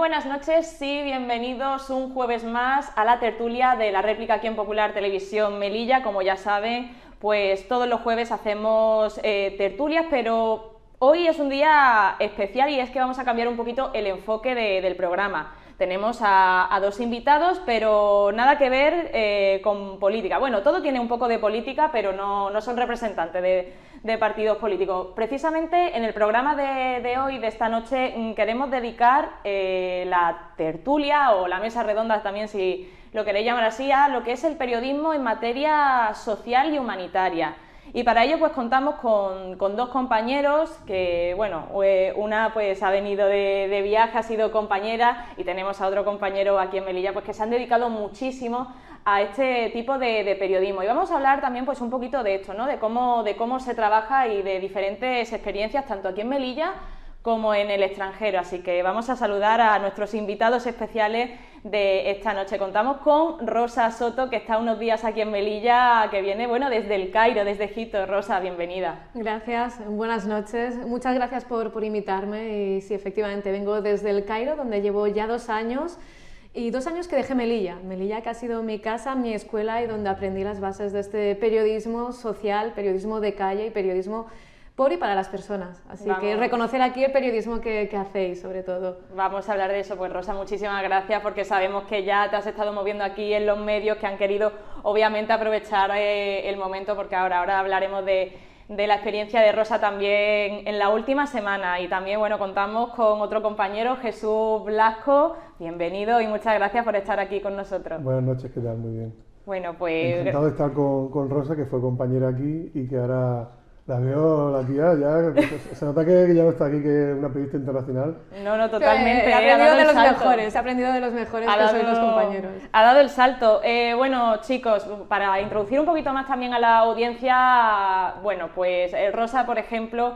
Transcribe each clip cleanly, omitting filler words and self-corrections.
buenas noches, sí, bienvenidos un jueves más a la tertulia de La Réplica aquí en Popular Televisión Melilla. Como ya saben, pues todos los jueves hacemos tertulias, pero hoy es un día especial y es que vamos a cambiar un poquito el enfoque del programa. Tenemos a dos invitados, pero nada que ver con política. Bueno, todo tiene un poco de política, pero no son representantes de partidos políticos. Precisamente en el programa de hoy, de esta noche, queremos dedicar la tertulia o la mesa redonda también, si lo queréis llamar así, a lo que es el periodismo en materia social y humanitaria. Y para ello pues contamos con dos compañeros que, bueno, una pues ha venido de viaje, ha sido compañera, y tenemos a otro compañero aquí en Melilla pues que se han dedicado muchísimo a este tipo de periodismo. Y vamos a hablar también pues un poquito de esto, ¿no? De cómo se trabaja y de diferentes experiencias tanto aquí en Melilla como en el extranjero. Así que vamos a saludar a nuestros invitados especiales de esta noche. Contamos con Rosa Soto, que está unos días aquí en Melilla, que viene, bueno, desde el Cairo, desde Egipto. Rosa, bienvenida. Gracias, buenas noches. Muchas gracias por invitarme. Y sí, efectivamente, vengo desde el Cairo, donde llevo ya 2 años. Y 2 años que dejé Melilla. Melilla, que ha sido mi casa, mi escuela, y donde aprendí las bases de este periodismo social, periodismo de calle y periodismo por y para las personas. Así que reconocer aquí el periodismo que hacéis, sobre todo. Vamos a hablar de eso. Pues Rosa, muchísimas gracias, porque sabemos que ya te has estado moviendo aquí en los medios, que han querido obviamente aprovechar el momento, porque ahora hablaremos de la experiencia de Rosa también en la última semana. Y también, bueno, contamos con otro compañero, Jesús Blasco. Bienvenido y muchas gracias por estar aquí con nosotros. Buenas noches, ¿qué tal? Muy bien. Bueno, pues encantado de estar con Rosa, que fue compañera aquí y que ahora la veo, la tía, ya se nota que ya no está aquí, que es una periodista internacional. No, totalmente. He aprendido de los mejores, he aprendido de los mejores, que sois los compañeros. Ha dado el salto. Bueno, chicos, para introducir un poquito más también a la audiencia, bueno, pues Rosa, por ejemplo,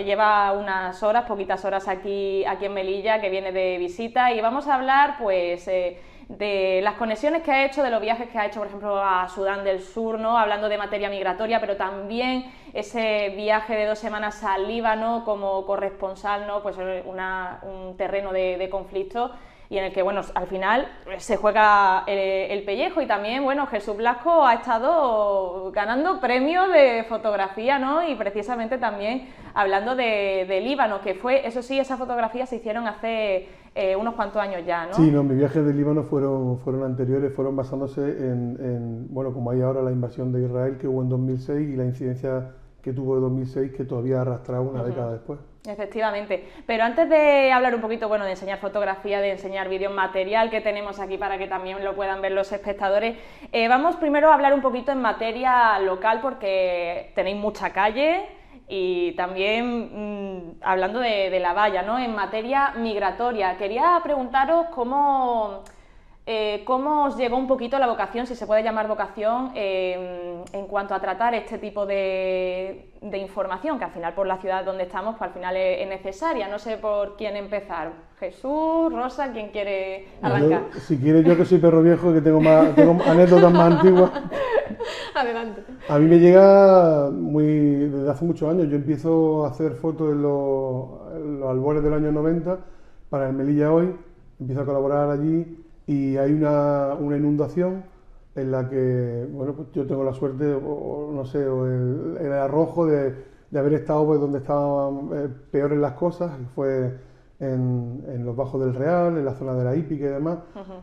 lleva unas horas, poquitas horas aquí en Melilla, que viene de visita, y vamos a hablar, pues, de las conexiones que ha hecho, de los viajes que ha hecho, por ejemplo, a Sudán del Sur, ¿no? Hablando de materia migratoria, pero también ese viaje de 2 semanas al Líbano como corresponsal, ¿no? Pues un terreno de conflicto, y en el que, bueno, al final se juega el pellejo. Y también, bueno, Jesús Blasco ha estado ganando premios de fotografía, ¿no? Y precisamente también hablando de Líbano, que fue, eso sí, esas fotografías se hicieron hace unos cuantos años ya, ¿no? Sí, no, mis viajes de Líbano fueron anteriores, fueron basándose en, bueno, como hay ahora la invasión de Israel que hubo en 2006 y la incidencia que tuvo en 2006, que todavía arrastraba una década después. Efectivamente, pero antes de hablar un poquito, bueno, de enseñar fotografía, de enseñar vídeo material que tenemos aquí para que también lo puedan ver los espectadores, vamos primero a hablar un poquito en materia local, porque tenéis mucha calle. Y también hablando de la valla, ¿no? En materia migratoria, quería preguntaros cómo os llegó un poquito la vocación, si se puede llamar vocación, en cuanto a tratar este tipo de información, que al final por la ciudad donde estamos, pues al final es necesaria. No sé por quién empezar. Jesús, Rosa, ¿quién quiere arrancar? Si quieres, yo que soy perro viejo, que tengo anécdotas más antiguas. Adelante. A mí me llega desde hace muchos años. Yo empiezo a hacer fotos en los albores del año 90 para el Melilla Hoy. Empiezo a colaborar allí y hay una inundación en la que, bueno, pues yo tengo la suerte, no sé, el arrojo de haber estado pues donde estaban peores las cosas. Fue en los Bajos del Real, en la zona de la hípica y demás.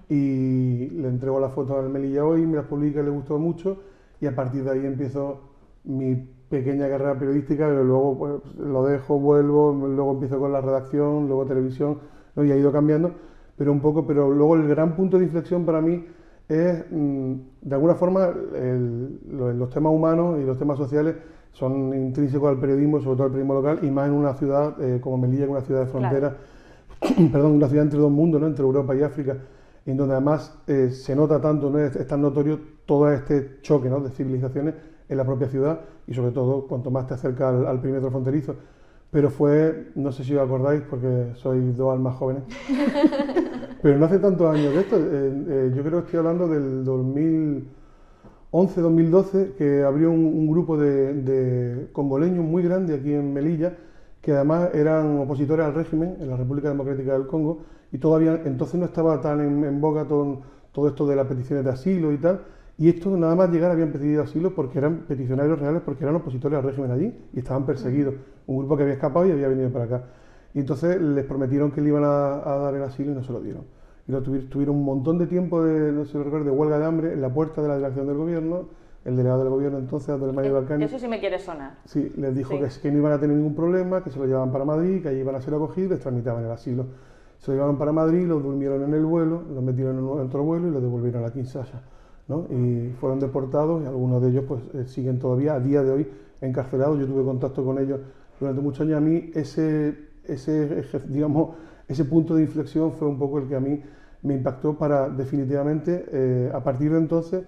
Y le entrego las fotos al Melilla Hoy, me las publica, le gustó mucho, y a partir de ahí empiezo mi pequeña carrera periodística, pero luego pues lo dejo, vuelvo, luego empiezo con la redacción, luego televisión, ¿no? Y ha ido cambiando, pero luego el gran punto de inflexión para mí es, de alguna forma, los temas humanos y los temas sociales son intrínsecos al periodismo, sobre todo al periodismo local, y más en una ciudad como Melilla, que es una ciudad de frontera, claro. Perdón, una ciudad entre dos mundos, ¿no? Entre Europa y África, en donde además se nota tanto, ¿no? Es tan notorio todo este choque, ¿no? De civilizaciones en la propia ciudad, y sobre todo cuanto más te acercas al perímetro fronterizo. Pero fue, no sé si os acordáis, porque sois 2 almas jóvenes, pero no hace tantos años de esto. Yo creo que estoy hablando del 2011-2012, que abrió un grupo de congoleños muy grande aquí en Melilla, que además eran opositores al régimen en la República Democrática del Congo, y todavía entonces no estaba tan en boga todo esto de las peticiones de asilo y tal, y esto nada más llegar habían pedido asilo porque eran peticionarios reales, porque eran opositores al régimen allí y estaban perseguidos, un grupo que había escapado y había venido para acá. Y entonces les prometieron que le iban a dar el asilo y no se lo dieron. Y tuvieron un montón de tiempo no sé, recuerdo, de huelga de hambre en la puerta de la delegación del gobierno. El delegado del gobierno entonces, Abdel Majid Balkani. Eso sí me quiere sonar. Sí, les dijo que no iban a tener ningún problema, que se lo llevaban para Madrid, que allí iban a ser acogidos y les tramitaban el asilo. Se lo llevaron para Madrid, los durmieron en el vuelo, los metieron en otro vuelo y los devolvieron a Kinshasa, ¿no? Y fueron deportados y algunos de ellos pues siguen todavía a día de hoy encarcelados. Yo tuve contacto con ellos durante muchos años. A mí digamos, ese punto de inflexión fue un poco el que a mí me impactó para definitivamente, a partir de entonces,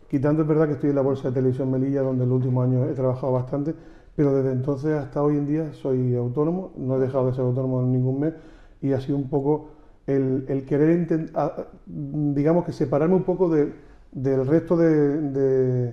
quitando es verdad que estoy en la Bolsa de Televisión Melilla, donde en los últimos años he trabajado bastante, pero desde entonces hasta hoy en día soy autónomo, no he dejado de ser autónomo en ningún mes, y ha sido un poco el querer, digamos que separarme un poco del resto de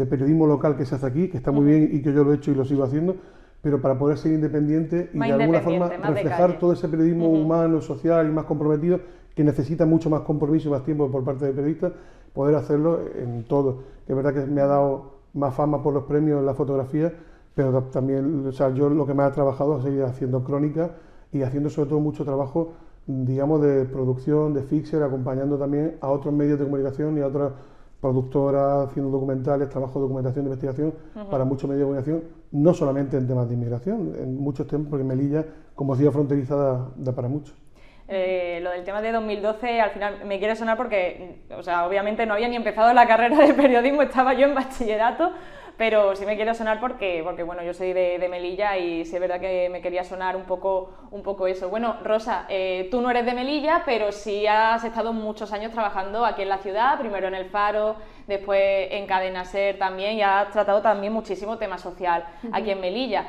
periodismo local que se hace aquí, que está muy bien y que yo lo he hecho y lo sigo haciendo, pero para poder ser independiente y de alguna forma reflejar todo ese periodismo humano, social y más comprometido, que necesita mucho más compromiso y más tiempo por parte de periodistas, poder hacerlo en todo. Es verdad que me ha dado más fama por los premios en la fotografía, pero también, o sea, yo lo que más he trabajado es seguir haciendo crónicas y haciendo sobre todo mucho trabajo, digamos, de producción, de fixer, acompañando también a otros medios de comunicación y a otras productoras, haciendo documentales, trabajo de documentación, de investigación, para muchos medios de comunicación, no solamente en temas de inmigración, en muchos temas, porque Melilla, como ciudad fronteriza, da para mucho. Lo del tema de 2012 al final me quiere sonar porque, o sea, obviamente no había ni empezado la carrera de periodismo, estaba yo en bachillerato, pero sí me quiere sonar porque bueno, yo soy de Melilla y sí es verdad que me quería sonar un poco eso. Bueno, Rosa, tú no eres de Melilla, pero sí has estado muchos años trabajando aquí en la ciudad, primero en El Faro, después en Cadena SER también, y has tratado también muchísimo tema social aquí en Melilla.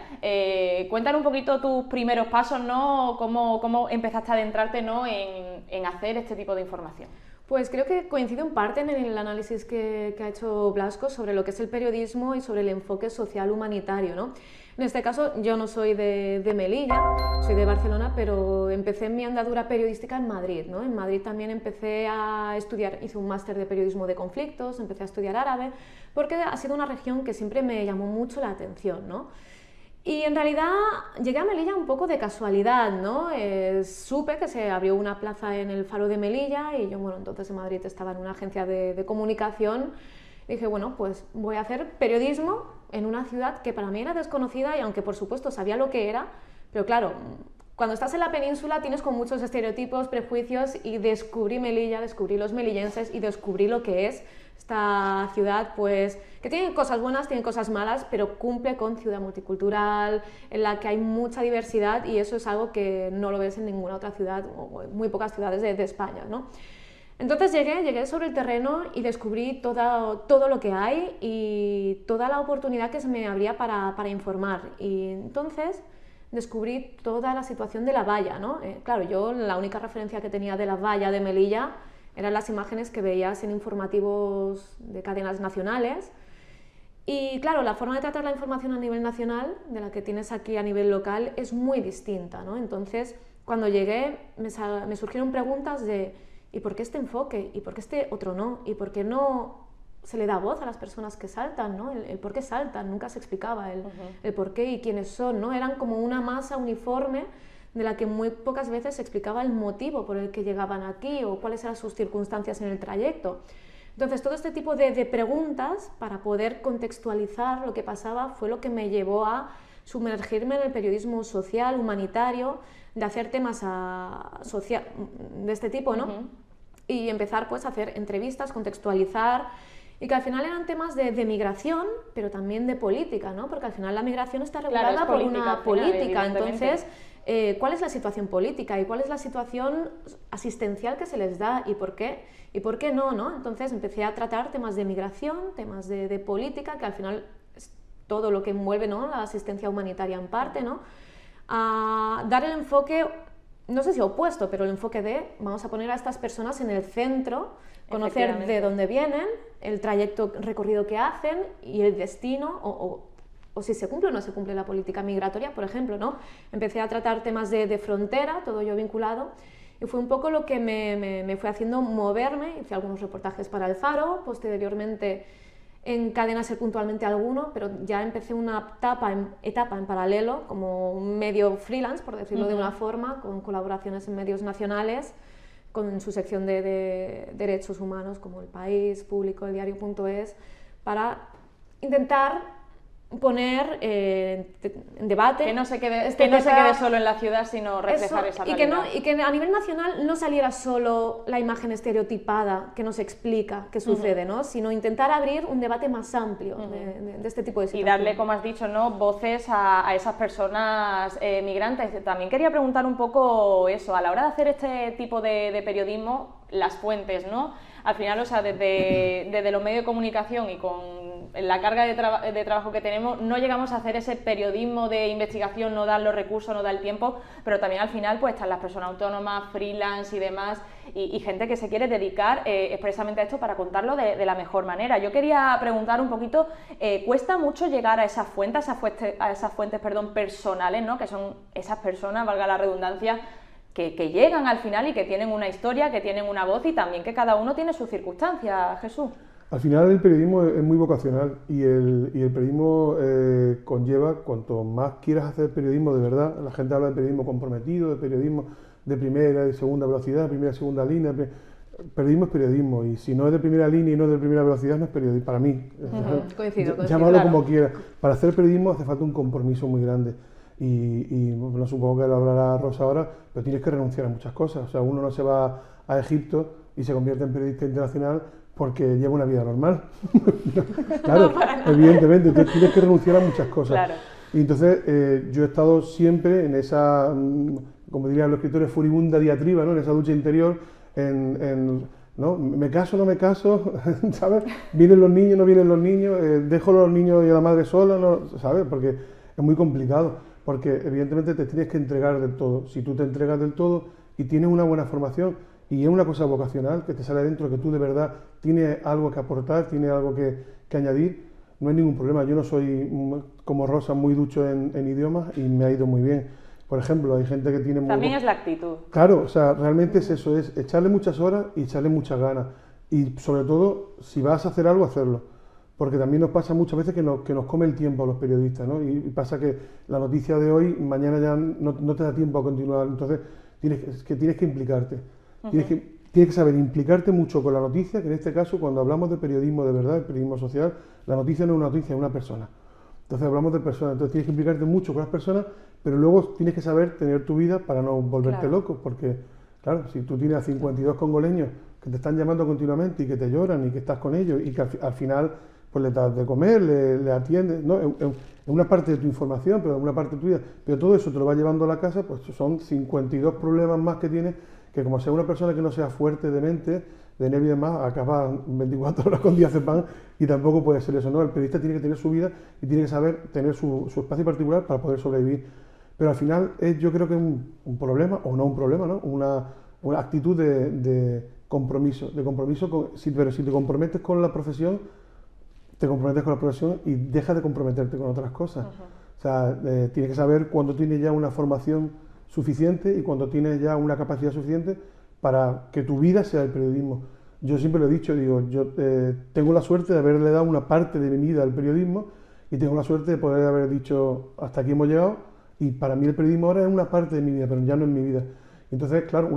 Cuéntanos un poquito tus primeros pasos, ¿no? ¿Cómo empezaste a adentrarte, ¿no? en hacer este tipo de información? Pues creo que coincido en parte en el análisis que ha hecho Blasco sobre lo que es el periodismo y sobre el enfoque social humanitario, ¿no? En este caso yo no soy de Melilla, soy de Barcelona, pero empecé mi andadura periodística en Madrid, ¿no? En Madrid también empecé a estudiar, hice un máster de periodismo de conflictos, empecé a estudiar árabe, porque ha sido una región que siempre me llamó mucho la atención, ¿no? Y en realidad llegué a Melilla un poco de casualidad, ¿no? Supe que se abrió una plaza en el Faro de Melilla y yo, bueno, entonces en Madrid estaba en una agencia de comunicación. Dije, bueno, pues voy a hacer periodismo en una ciudad que para mí era desconocida y aunque por supuesto sabía lo que era, pero claro, cuando estás en la península tienes con muchos estereotipos, prejuicios y descubrí Melilla, descubrí los melillenses y descubrí lo que es esta ciudad, pues que tiene cosas buenas, tiene cosas malas, pero cumple con ciudad multicultural, en la que hay mucha diversidad y eso es algo que no lo ves en ninguna otra ciudad o en muy pocas ciudades de España, ¿no? Entonces llegué sobre el terreno y descubrí todo lo que hay y toda la oportunidad que se me abría para informar. Y entonces descubrí toda la situación de la valla, ¿no? Claro, yo la única referencia que tenía de la valla de Melilla eran las imágenes que veías en informativos de cadenas nacionales. Y claro, la forma de tratar la información a nivel nacional, de la que tienes aquí a nivel local, es muy distinta, ¿no? Entonces, cuando llegué, me surgieron preguntas de ¿y por qué este enfoque? ¿Y por qué este otro no? ¿Y por qué no se le da voz a las personas que saltan, ¿no? El por qué saltan, nunca se explicaba el por qué y quiénes son, ¿no? Eran como una masa uniforme de la que muy pocas veces se explicaba el motivo por el que llegaban aquí o cuáles eran sus circunstancias en el trayecto. Entonces, todo este tipo de preguntas para poder contextualizar lo que pasaba fue lo que me llevó a sumergirme en el periodismo social, humanitario, de hacer temas de este tipo, ¿no? Y empezar pues a hacer entrevistas, contextualizar, y que al final eran temas de migración, pero también de política, ¿no? Porque al final la migración está regulada por una política, entonces ¿cuál es la situación política y cuál es la situación asistencial que se les da y por qué no, ¿no? Entonces empecé a tratar temas de migración, temas de política, que al final es todo lo que envuelve, ¿no? La asistencia humanitaria en parte, ¿no? A dar el enfoque, no sé si opuesto, pero el enfoque de vamos a poner a estas personas en el centro, conocer de dónde vienen, el trayecto recorrido que hacen y el destino o si se cumple o no se cumple la política migratoria, por ejemplo, ¿no? Empecé a tratar temas de frontera, todo ello vinculado, Y fue un poco lo que me fue haciendo moverme. Hice algunos reportajes para El Faro, posteriormente en Cadena Ser puntualmente alguno, pero ya empecé una etapa en paralelo, como un medio freelance, por decirlo de una forma, con colaboraciones en medios nacionales, con su sección de derechos humanos, como El País, Público, El Diario.es, para intentar poner en debate que no se quede tema, solo en la ciudad, sino reflejar esa realidad. Y que a nivel nacional no saliera solo la imagen estereotipada que nos explica qué sucede, ¿no? Sino intentar abrir un debate más amplio de este tipo de situaciones. Y darle, como has dicho, ¿no?, voces a esas personas migrantes. También quería preguntar un poco eso, a la hora de hacer este tipo de periodismo, las fuentes, ¿no? Al final, o sea, desde los medios de comunicación y con la carga de trabajo que tenemos, no llegamos a hacer ese periodismo de investigación, no dan los recursos, no da el tiempo, pero también al final pues están las personas autónomas, freelance y demás, y gente que se quiere dedicar expresamente a esto para contarlo de la mejor manera. Yo quería preguntar un poquito, ¿cuesta mucho llegar a esas fuentes, personales, ¿no?, que son esas personas, valga la redundancia, que llegan al final y que tienen una historia, que tienen una voz y también que cada uno tiene sus circunstancias, Jesús? Al final el periodismo es muy vocacional y el periodismo conlleva, cuanto más quieras hacer periodismo de verdad, la gente habla de periodismo comprometido, de periodismo de primera y segunda velocidad, primera y segunda línea, periodismo es periodismo, y si no es de primera línea y no es de primera velocidad no es periodismo, para mí. Coincido, llámalo claro. como quieras. Para hacer periodismo hace falta un compromiso muy grande. Y bueno, supongo que lo hablará Rosa ahora, pero tienes que renunciar a muchas cosas. O sea, uno no se va a Egipto y se convierte en periodista internacional porque lleva una vida normal. Claro, evidentemente, entonces tienes que renunciar a muchas cosas. Claro. Y entonces yo he estado siempre en esa, como dirían los escritores, furibunda diatriba, ¿no?, en esa lucha interior, ¿no?, me caso, no me caso, ¿sabes? Vienen los niños, no vienen los niños, dejo a los niños y a la madre sola, ¿no?, ¿sabes? Porque es muy complicado. Porque evidentemente te tienes que entregar del todo. Si tú te entregas del todo y tienes una buena formación y es una cosa vocacional que te sale adentro, que tú de verdad tienes algo que aportar, tienes algo que añadir, no hay ningún problema. Yo no soy como Rosa muy ducho en idiomas y me ha ido muy bien. Por ejemplo, hay gente que tiene... También es la actitud. Claro, o sea, realmente es eso, es echarle muchas horas y echarle muchas ganas. Y sobre todo, si vas a hacer algo, hacerlo. Porque también nos pasa muchas veces que nos come el tiempo a los periodistas, ¿no? Y pasa que la noticia de hoy, mañana ya no te da tiempo a continuar. Entonces, tienes que implicarte. Tienes que saber implicarte mucho con la noticia, que en este caso, cuando hablamos de periodismo de verdad, de periodismo social, la noticia no es una noticia, es una persona. Entonces hablamos de personas, entonces tienes que implicarte mucho con las personas, pero luego tienes que saber tener tu vida para no volverte loco, porque, claro, si tú tienes a 52 congoleños que te están llamando continuamente y que te lloran y que estás con ellos y que al final pues le das de comer, le atiendes, ¿no? Es una parte de tu información, pero es una parte de tu vida, pero todo eso te lo vas llevando a la casa, pues son 52 problemas más que tienes, que como sea una persona que no sea fuerte de mente, de nervios y demás, acaba 24 horas con diazepam y tampoco puede ser eso, ¿no? El periodista tiene que tener su vida y tiene que saber tener su espacio particular para poder sobrevivir, pero al final yo creo que es un problema, o no un problema, ¿no? Una actitud de compromiso, pero si te comprometes con la profesión, te comprometes con la profesión y dejas de comprometerte con otras cosas. O sea, tienes que saber cuándo tienes ya una formación suficiente y cuando tienes ya una capacidad suficiente para que tu vida sea el periodismo. Yo siempre lo he dicho, digo, yo tengo la suerte de haberle dado una parte de mi vida al periodismo y tengo la suerte de poder haber dicho, hasta aquí hemos llegado, y para mí el periodismo ahora es una parte de mi vida, pero ya no es mi vida. Entonces, claro,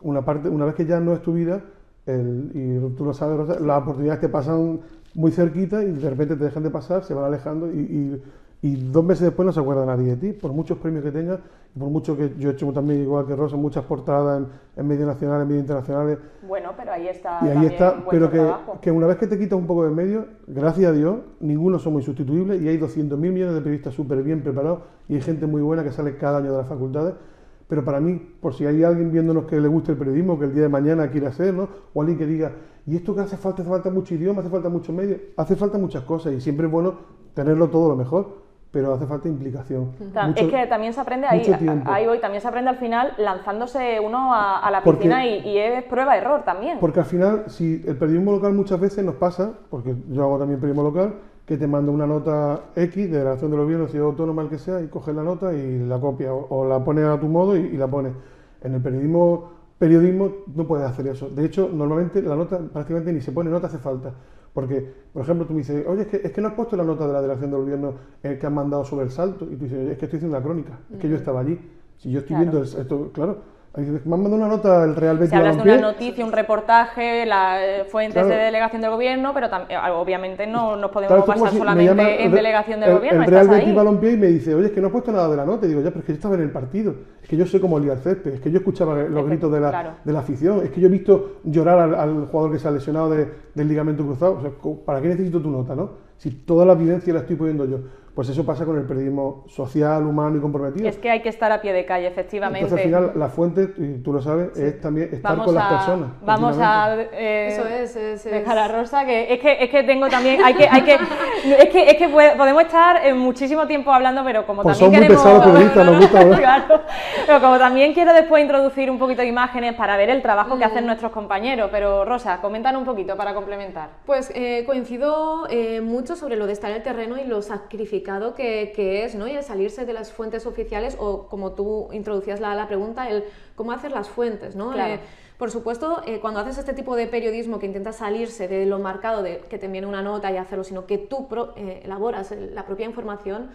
una vez que ya no es tu vida, y tú lo sabes, Rosa, las oportunidades te pasan muy cerquita y de repente te dejan de pasar, se van alejando y 2 meses después no se acuerda nadie de ti, por muchos premios que tengas, y por mucho que yo he hecho también, igual que Rosa, muchas portadas en medios nacionales, en medios internacionales. Bueno, pero ahí está. Y ahí está, pero trabajo. Que una vez que te quitas un poco de medio, gracias a Dios, ninguno somos insustituibles y hay 200.000 millones de periodistas súper bien preparados y hay gente muy buena que sale cada año de las facultades. Pero para mí, por si hay alguien viéndonos que le guste el periodismo, que el día de mañana quiere hacerlo, o alguien que diga, ¿y esto qué hace falta? ¿Hace falta mucho idioma? ¿Hace falta mucho medio? Hace falta muchas cosas y siempre es bueno tenerlo todo lo mejor, pero hace falta implicación. Es que también se aprende ahí voy, también se aprende al final lanzándose uno a la piscina y es prueba-error también. Porque al final, si el periodismo local muchas veces nos pasa, porque yo hago también periodismo local, que te manda una nota X de la acción de los gobiernos, ciudad autónoma, el que sea, y coges la nota y la copias, o la pones a tu modo y la pones. En el periodismo periodismo no puedes hacer eso. De hecho, normalmente la nota prácticamente ni se pone, no te hace falta. Porque, por ejemplo, tú me dices, oye, es que no has puesto la nota de la delegación del gobierno que han mandado sobre el Salto. Y tú dices, es que estoy haciendo una crónica, es que yo estaba allí. Si yo estoy viendo esto, claro. Me han mandado una nota del Real Betis Si hablas Balompié. de una noticia, un reportaje, fuentes de delegación del gobierno, pero obviamente no nos podemos basar solamente en delegación del gobierno. El Real Betis Balompié y me dice, oye, es que no has puesto nada de la nota. Y digo, ya, pero es que yo estaba en el partido, es que yo sé cómo liar césped, es que yo escuchaba los gritos de la afición, es que yo he visto llorar al jugador que se ha lesionado del ligamento cruzado. O sea, ¿para qué necesito tu nota, no? Si toda la evidencia la estoy poniendo yo. Pues eso pasa con el periodismo social, humano y comprometido. Es que hay que estar a pie de calle, efectivamente. Entonces, al final, la fuente, y tú lo sabes, es también estar con las personas. Vamos a eso dejar a Rosa, que es que tengo también, es que podemos estar muchísimo tiempo hablando, pero como pues también queremos... Son muy pesados periodistas, nos gusta hablar. Claro, pero como también quiero después introducir un poquito de imágenes para ver el trabajo que hacen nuestros compañeros, pero Rosa, coméntanos un poquito para complementar. Pues coincido mucho sobre lo de estar en el terreno y lo sacrificado que es, ¿no? Y el salirse de las fuentes oficiales, o como tú introducías la pregunta, el cómo hacer las fuentes, ¿no? Claro. Por supuesto, cuando haces este tipo de periodismo que intenta salirse de lo marcado de que te envíen una nota y hacerlo, sino que tú elaboras la propia información,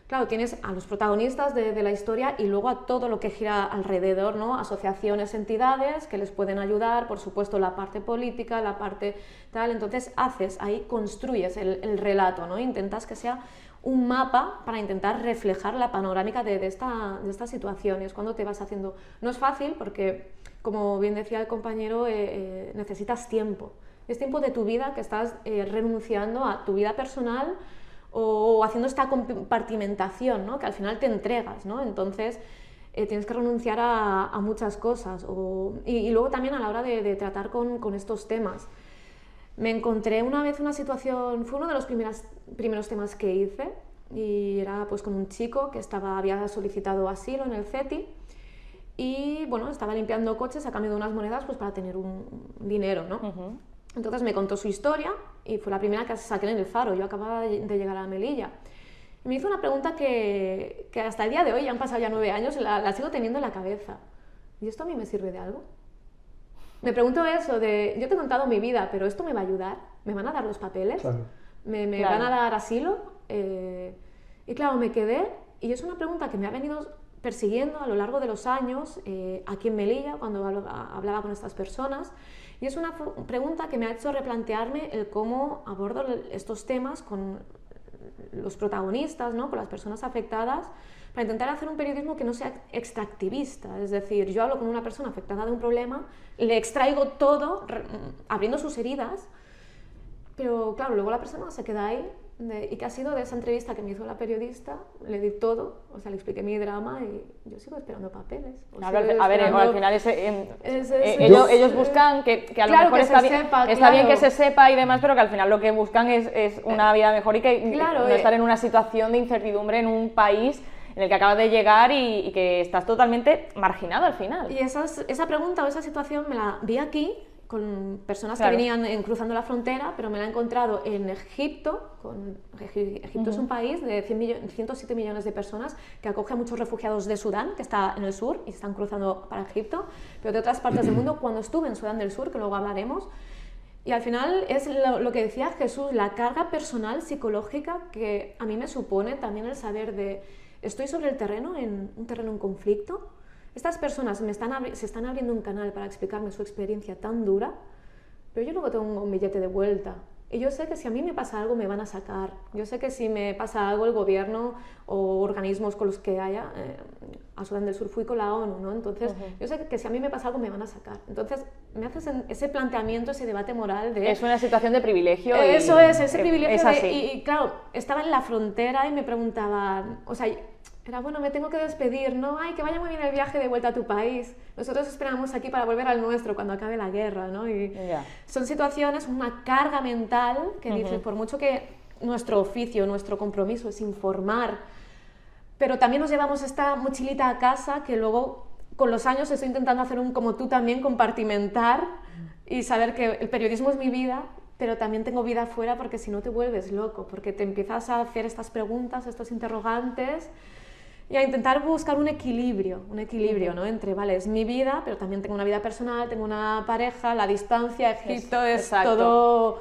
claro, tienes a los protagonistas de la historia y luego a todo lo que gira alrededor, ¿no? Asociaciones, entidades que les pueden ayudar, por supuesto la parte política, la parte tal, entonces construyes el relato, ¿no? Intentas que sea un mapa para intentar reflejar la panorámica de estas situaciones. Cuando te vas haciendo... No es fácil porque, como bien decía el compañero, necesitas tiempo. Es tiempo de tu vida que estás renunciando a tu vida personal o haciendo esta compartimentación, ¿no? Que al final te entregas, ¿no? Entonces tienes que renunciar a muchas cosas. Y luego también a la hora de tratar con estos temas. Me encontré una vez una situación, fue uno de los primeros temas que hice, y era pues con un chico que había solicitado asilo en el CETI y bueno, estaba limpiando coches a cambio de unas monedas pues para tener un dinero, ¿no? Entonces me contó su historia y fue la primera que saqué en El Faro. Yo acababa de llegar a Melilla. Y me hizo una pregunta que hasta el día de hoy, ya han pasado ya 9 años, la sigo teniendo en la cabeza. ¿Y esto a mí me sirve de algo? Me pregunto eso de, yo te he contado mi vida, pero ¿esto me va a ayudar? ¿Me van a dar los papeles? Claro. ¿Me van a dar asilo? Y claro, me quedé, y es una pregunta que me ha venido persiguiendo a lo largo de los años, aquí en Melilla, cuando hablaba con estas personas, y es una pregunta que me ha hecho replantearme el cómo abordo estos temas con los protagonistas, ¿no? Con las personas afectadas, para intentar hacer un periodismo que no sea extractivista. Es decir, yo hablo con una persona afectada de un problema, le extraigo todo, abriendo sus heridas, pero claro, luego la persona se queda ahí. ¿Y qué ha sido de esa entrevista que me hizo la periodista? Le di todo, o sea, le expliqué mi drama y yo sigo esperando papeles. Al final ellos buscan que a lo mejor está bien que se sepa y demás, pero que al final lo que buscan es una vida mejor y que no estar en una situación de incertidumbre en un país en el que acabas de llegar y que estás totalmente marginado al final. Y esa pregunta o esa situación me la vi aquí, con personas que venían cruzando la frontera, pero me la he encontrado en Egipto. Egipto es un país de 107 millones de personas que acoge a muchos refugiados de Sudán, que está en el sur y están cruzando para Egipto, pero de otras partes del mundo. Cuando estuve en Sudán del Sur, que luego hablaremos, y al final es lo que decía Jesús, la carga personal, psicológica, que a mí me supone también el saber de, estoy sobre el terreno, en un terreno en conflicto. Estas personas se están abriendo un canal para explicarme su experiencia tan dura, pero yo luego tengo un billete de vuelta. Y yo sé que si a mí me pasa algo me van a sacar. Yo sé que si me pasa algo el gobierno o organismos con los que haya, a Sudán del Sur fui con la ONU, ¿no? Entonces yo sé que si a mí me pasa algo me van a sacar. Entonces me haces ese planteamiento, ese debate moral de... Es una situación de privilegio. Eso es, ese privilegio es así. Y claro, estaba en la frontera y me preguntaban, o sea... Era, bueno, me tengo que despedir, ¿no? Ay, que vaya muy bien el viaje de vuelta a tu país. Nosotros esperamos aquí para volver al nuestro cuando acabe la guerra, ¿no? Y son situaciones, una carga mental que dices, por mucho que nuestro oficio, nuestro compromiso es informar, pero también nos llevamos esta mochilita a casa que luego, con los años, estoy intentando hacer como tú también, compartimentar y saber que el periodismo es mi vida, pero también tengo vida afuera, porque si no te vuelves loco, porque te empiezas a hacer estas preguntas, estos interrogantes. y a intentar buscar un equilibrio, ¿no? Entre, vale, es mi vida, pero también tengo una vida personal, tengo una pareja, la distancia, Egipto, es todo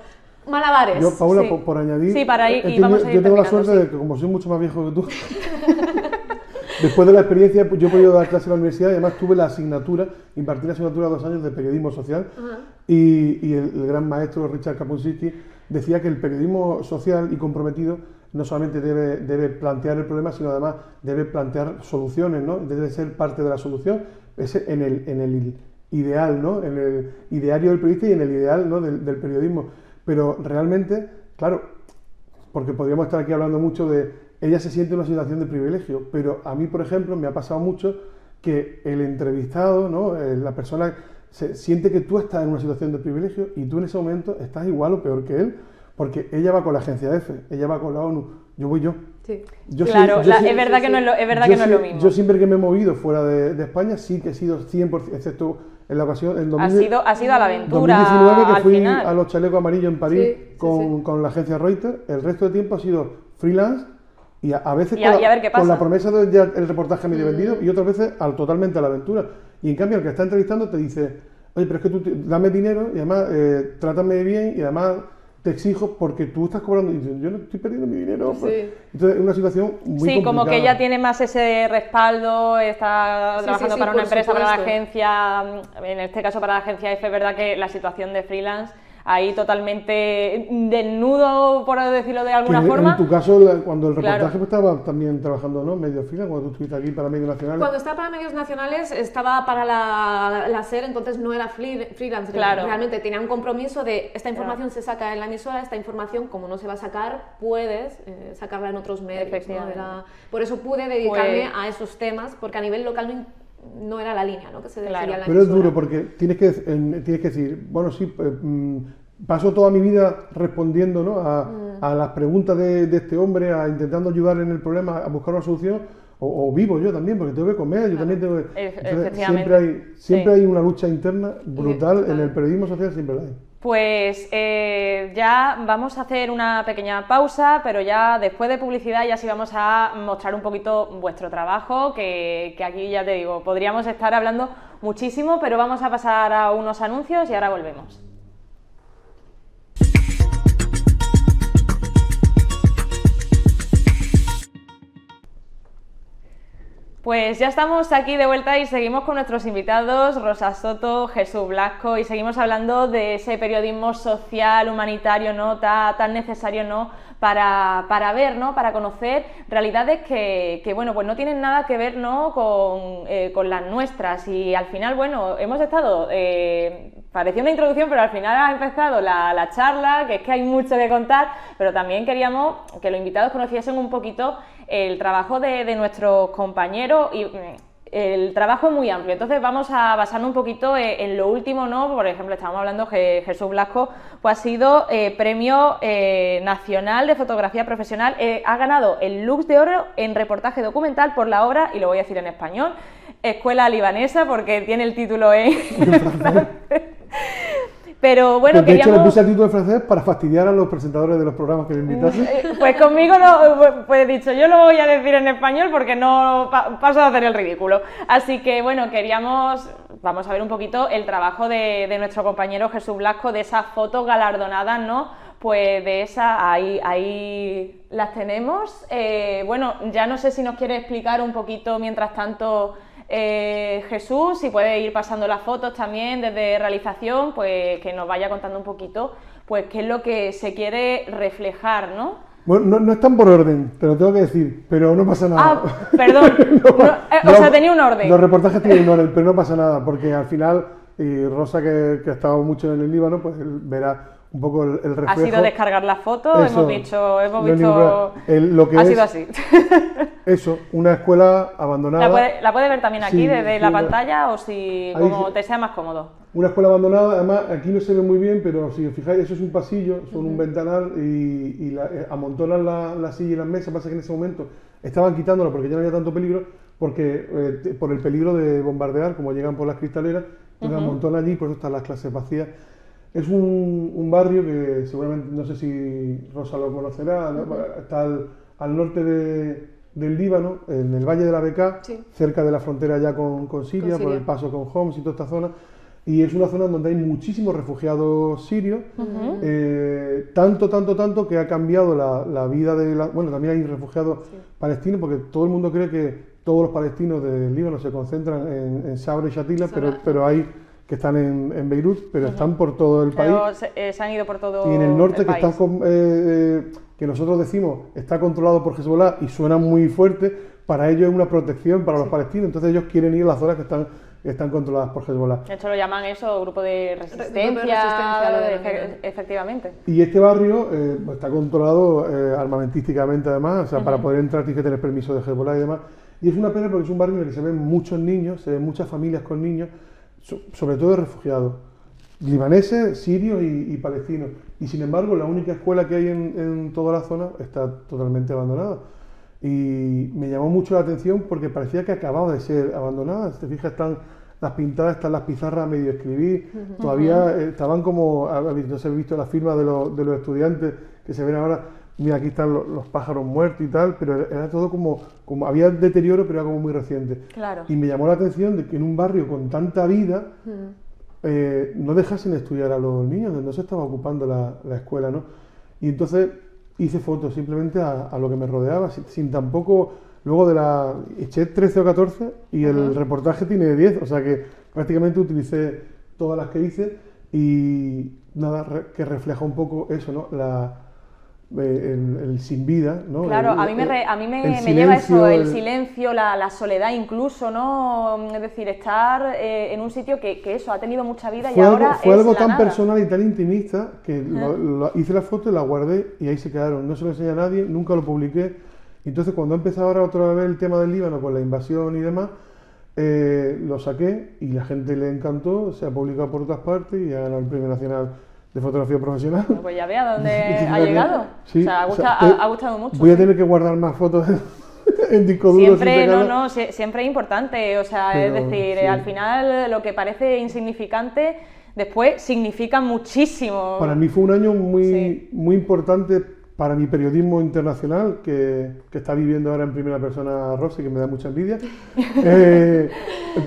malabares. Yo, Paula, sí. por añadir, Sí, para ir, y vamos a ir yo tengo la suerte terminando, de que como soy mucho más viejo que tú, después de la experiencia, pues, yo he podido dar clase en la universidad y además tuve la asignatura, impartí la asignatura 2 años de periodismo social y el gran maestro Richard Kapuscinski decía que el periodismo social y comprometido no solamente debe plantear el problema, sino además debe plantear soluciones, ¿no? Debe ser parte de la solución, en el ideal, ¿no? En el ideario del periodista y en el ideal, ¿no? del periodismo. Pero realmente, claro, porque podríamos estar aquí hablando mucho de ella se siente en una situación de privilegio, pero a mí, por ejemplo, me ha pasado mucho que el entrevistado, ¿no? La persona se siente que tú estás en una situación de privilegio y tú en ese momento estás igual o peor que él, porque ella va con la agencia EFE, ella va con la ONU, yo voy yo. Sí. Claro, es verdad que no es lo mismo. Yo siempre que me he movido fuera de España sí que he sido 100%, excepto en la ocasión, en 2000, ha sido a la aventura 2019 que al fui final. a los chalecos amarillos en París Sí, con la agencia Reuters, el resto del tiempo ha sido freelance y a veces Y a ver qué con pasa. la promesa de ya el reportaje medio vendido y otras veces totalmente a la aventura. Y en cambio el que está entrevistando te dice, oye, pero es que tú dame dinero y además trátame bien y además te exijo porque tú estás cobrando y dices, yo no estoy perdiendo mi dinero. Sí. Entonces es una situación muy complicada. Como que ella tiene más ese respaldo, está trabajando para una por empresa, para la supuesto. agencia, en este caso para la agencia EFE, es verdad que la situación de freelance ahí totalmente desnudo, por decirlo de alguna Que forma. En tu caso, cuando el reportaje Claro. pues, estaba también trabajando, ¿no? Medio freelance, cuando tú estuviste aquí para medios nacionales. Cuando estaba para medios nacionales estaba para la SER, entonces no era freelance, Claro. realmente tenía un compromiso de esta información se saca en la emisora, esta información como no se va a sacar, puedes sacarla en otros medios. ¿no? Efectivamente. Por eso pude dedicarme Pues- a esos temas, porque a nivel local no era la línea, ¿no? Que se decía Claro. en la Pero es emisora. duro porque tienes que decir, bueno, sí, paso toda mi vida respondiendo, ¿no? a las preguntas de este hombre, intentando ayudar en el problema, a buscar una solución, o vivo yo también, porque tengo que comer, yo también tengo que... Entonces, Efectivamente. siempre Sí. hay una lucha interna brutal, total. en el periodismo social siempre la hay. Pues ya vamos a hacer una pequeña pausa, pero ya después de publicidad ya sí vamos a mostrar un poquito vuestro trabajo, que aquí ya te digo, podríamos estar hablando muchísimo, pero vamos a pasar a unos anuncios y ahora volvemos. Pues ya estamos aquí de vuelta y seguimos con nuestros invitados, Rosa Soto, Jesús Blasco, y seguimos hablando de ese periodismo social, humanitario, ¿no? tan necesario, ¿no? Para ver, ¿no? Para conocer realidades que bueno, pues no tienen nada que ver, ¿no? con las nuestras. Y al final, bueno, hemos estado, parecía una introducción, pero al final ha empezado la charla, que es que hay mucho que contar, pero también queríamos que los invitados conociesen un poquito el trabajo de nuestros compañeros y el trabajo es muy amplio, entonces vamos a basarnos un poquito en lo último, ¿no? Por ejemplo, estábamos hablando que Jesús Blasco pues, ha sido Premio Nacional de Fotografía Profesional, ha ganado el Lux de Oro en reportaje documental por la obra, y lo voy a decir en español, Escuela Libanesa, porque tiene el título en francés. Pero bueno, De hecho, le queríamos... puse el título en francés para fastidiar a los presentadores de los programas que le invitasen. Pues conmigo no, pues he dicho, yo lo voy a decir en español porque no paso a hacer el ridículo. Así que bueno, vamos a ver un poquito el trabajo de nuestro compañero Jesús Blasco, de esas fotos galardonadas, ¿no? Pues de esas, ahí las tenemos. Bueno, ya no sé si nos quiere explicar un poquito mientras tanto Jesús, si puede ir pasando las fotos también desde realización, pues que nos vaya contando un poquito pues qué es lo que se quiere reflejar, ¿no? Bueno, no están por orden, te lo tengo que decir, pero no pasa nada. Ah, perdón, o sea, tenía un orden. Los reportajes tienen un orden, pero no pasa nada, porque al final, y Rosa, que ha estado mucho en el Líbano, pues él verá un poco el reflejo. Ha sido descargar las fotos, Eso, hemos visto, no hay ningún problema. Lo que ha es sido así. Eso, una escuela abandonada. La puede ver también aquí Sí, desde sí, la pantalla o si ahí como sí. te sea más cómodo. Una escuela abandonada, además aquí no se ve muy bien, pero si os fijáis, eso es un pasillo, son un ventanal y amontonan la silla y las mesas. Pasa que en ese momento estaban quitándola porque ya no había tanto peligro, porque por el peligro de bombardear, como llegan por las cristaleras, entonces amontonan allí, por eso están las clases vacías. Es un barrio que seguramente, no sé si Rosa lo conocerá, ¿no? Está al norte del Líbano, en el Valle de la Bekaa, Sí. cerca de la frontera ya con Siria, por Siria. el paso con Homs y toda esta zona. Y es una zona donde hay muchísimos refugiados sirios, tanto que ha cambiado la vida de la... Bueno, también hay refugiados palestinos, porque todo el mundo cree que todos los palestinos del Líbano se concentran en Sabra y Shatila, pero hay que están en Beirut, pero están por todo el país. Pero se han ido por todo Y en el norte, el que, país. que nosotros decimos está controlado por Hezbollah y suena muy fuerte, para ellos es una protección para los palestinos, entonces ellos quieren ir a las zonas que están controladas por Hezbollah. De hecho lo llaman eso, grupo de resistencia, Grupo de resistencia, lo de- efectivamente. Y este barrio está controlado armamentísticamente además, o sea, para poder entrar tienes que tener permiso de Hezbollah y demás. Y es una pena porque es un barrio en el que se ven muchos niños, se ven muchas familias con niños, sobre todo refugiados, libaneses, sirios y palestinos. Y sin embargo, la única escuela que hay en toda la zona está totalmente abandonada. Y me llamó mucho la atención porque parecía que acababa de ser abandonada. Si te fijas, están las pintadas, están las pizarras a medio escribir, todavía estaban como, no sé, he visto las firmas de los estudiantes que se ven ahora, mira, aquí están los pájaros muertos y tal, pero era todo como había deterioro, pero era como muy reciente. Claro. Y me llamó la atención de que en un barrio con tanta vida no dejasen estudiar a los niños, no se estaba ocupando la escuela, ¿no? Y entonces hice fotos simplemente a lo que me rodeaba, sin tampoco... Luego eché 13 o 14 y el reportaje tiene 10, o sea que prácticamente utilicé todas las que hice y nada, que refleja un poco eso, ¿no? El sin vida, ¿no? Claro, a mí me lleva eso, el silencio, la soledad incluso, ¿no? Es decir, estar en un sitio que eso, ha tenido mucha vida y ahora fue es algo la tan nada. personal y tan intimista que hice la foto y la guardé y ahí se quedaron. No se lo enseñé a nadie, nunca lo publiqué. Entonces, cuando ha empezado ahora otra vez el tema del Líbano con la invasión y demás, lo saqué y la gente le encantó, se ha publicado por otras partes y ha ganado el Premio Nacional de Fotografía Profesional. Pues ya ve a dónde ha llegado. Sí, o sea, ha gustado mucho. Voy a sí. tener que guardar más fotos en disco duro. Siempre, sin pegarla. siempre es importante, o sea, Pero, es decir, sí. al final lo que parece insignificante, después significa muchísimo. Para mí fue un año Sí. muy importante para mi periodismo internacional, que está viviendo ahora en primera persona Rosy, que me da mucha envidia.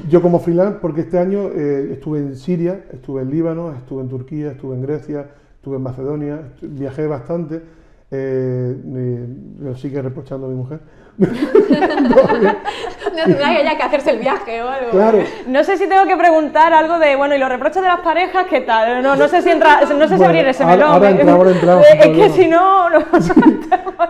Yo como freelance, porque este año estuve en Siria, estuve en Líbano, estuve en Turquía, estuve en Grecia, estuve en Macedonia, viajé bastante, me lo sigue reprochando a mi mujer. No tendrá ella que hacerse el viaje o algo. Claro. No sé si tengo que preguntar algo de, bueno, y los reproches de las parejas, ¿qué tal? No sé si Bueno, abrir ese melón. ahora entramos, Es sin que problema. si no...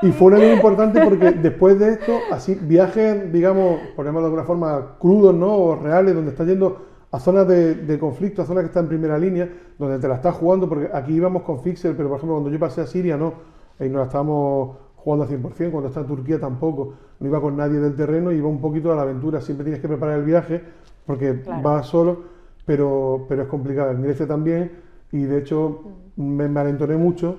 Y fue un año importante porque después de esto, así viajes, digamos, ponemos de alguna forma crudos, ¿no? O reales, donde estás yendo a zonas de conflicto, a zonas que están en primera línea, donde te la estás jugando, porque aquí íbamos con Fixer, pero por ejemplo cuando yo pasé a Siria, no, ahí no la estábamos jugando al 100%, cuando está en Turquía tampoco, no iba con nadie del terreno, iba un poquito a la aventura, siempre tienes que preparar el viaje, porque Claro. vas solo, pero es complicado, en Grecia también, y de hecho me malentoné mucho.